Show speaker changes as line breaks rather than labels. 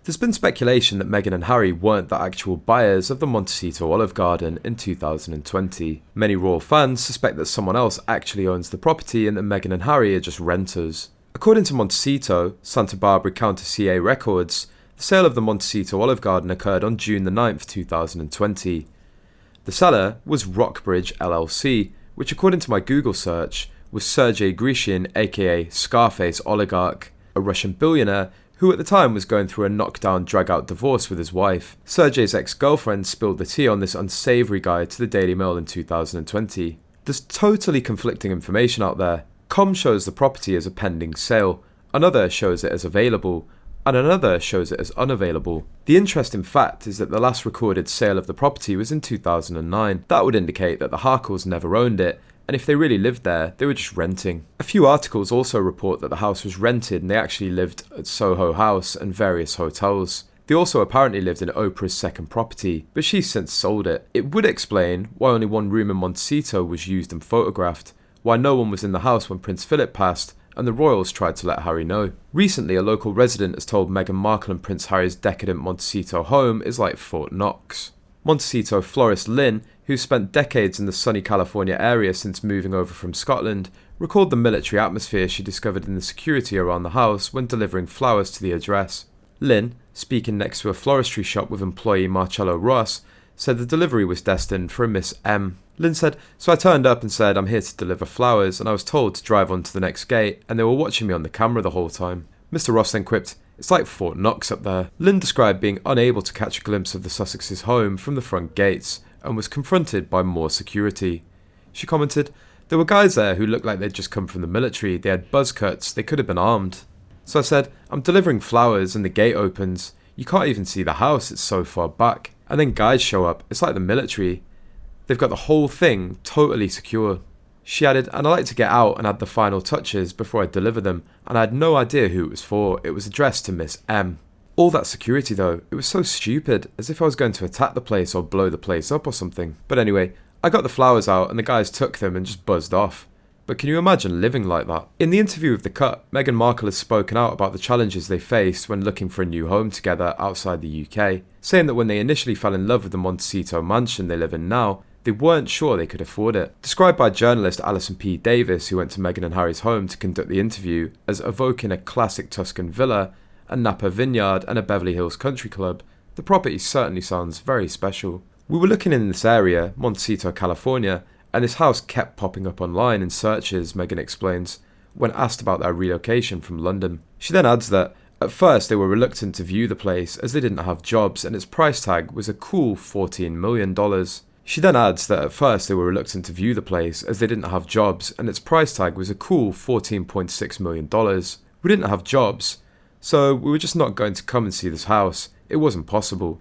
There's been speculation that Meghan and Harry weren't the actual buyers of the Montecito Olive Garden in 2020. Many royal fans suspect that someone else actually owns the property and that Meghan and Harry are just renters. According to Montecito, Santa Barbara County CA records, the sale of the Montecito Olive Garden occurred on June 9, 2020. The seller was Rockbridge LLC, which according to my Google search was Sergei Grishin, aka Scarface oligarch, a Russian billionaire who at the time was going through a knockdown drag-out divorce with his wife. Sergei's ex-girlfriend spilled the tea on this unsavoury guy to the Daily Mail in 2020. There's totally conflicting information out there. Com shows the property as a pending sale, another shows it as available, and another shows it as unavailable. The interesting fact is that the last recorded sale of the property was in 2009. That would indicate that the Harkles never owned it, and if they really lived there, they were just renting. A few articles also report that the house was rented and they actually lived at Soho House and various hotels. They also apparently lived in Oprah's second property, but she's since sold it. It would explain why only one room in Montecito was used and photographed, why no one was in the house when Prince Philip passed, and the royals tried to let Harry know. Recently, a local resident has told Meghan Markle and Prince Harry's decadent Montecito home is like Fort Knox. Montecito florist Lynn, who spent decades in the sunny California area since moving over from Scotland, recalled the military atmosphere she discovered in the security around the house when delivering flowers to the address. Lynn, speaking next to a floristry shop with employee Marcello Ross, said the delivery was destined for a Miss M. Lynn said, "So I turned up and said I'm here to deliver flowers, and I was told to drive on to the next gate, and they were watching me on the camera the whole time." Mr. Ross then quipped, "It's like Fort Knox up there." Lynn described being unable to catch a glimpse of the Sussex's home from the front gates, and was confronted by more security. She commented, "There were guys there who looked like they'd just come from the military, they had buzz cuts, they could have been armed." So I said, "I'm delivering flowers and the gate opens. You can't even see the house, it's so far back. And then guys show up, it's like the military. They've got the whole thing totally secure." She added, "And I like to get out and add the final touches before I deliver them, and I had no idea who it was for, it was addressed to Miss M." All that security though, it was so stupid, as if I was going to attack the place or blow the place up or something. But anyway, I got the flowers out and the guys took them and just buzzed off. But can you imagine living like that? In the interview with The Cut, Meghan Markle has spoken out about the challenges they faced when looking for a new home together outside the UK, saying that when they initially fell in love with the Montecito Mansion they live in now, they weren't sure they could afford it. Described by journalist Allison P Davis, who went to Meghan and Harry's home to conduct the interview, as evoking a classic Tuscan villa, a Napa vineyard and a Beverly Hills country club, the property certainly sounds very special. "We were looking in this area, Montecito, California, and this house kept popping up online in searches," Meghan explains, when asked about their relocation from London. She then adds that, at first they were reluctant to view the place as they didn't have jobs and its price tag was a cool $14 million. She then adds that at first they were reluctant to view the place as they didn't have jobs and its price tag was a cool $14.6 million. "We didn't have jobs, so we were just not going to come and see this house. It wasn't possible.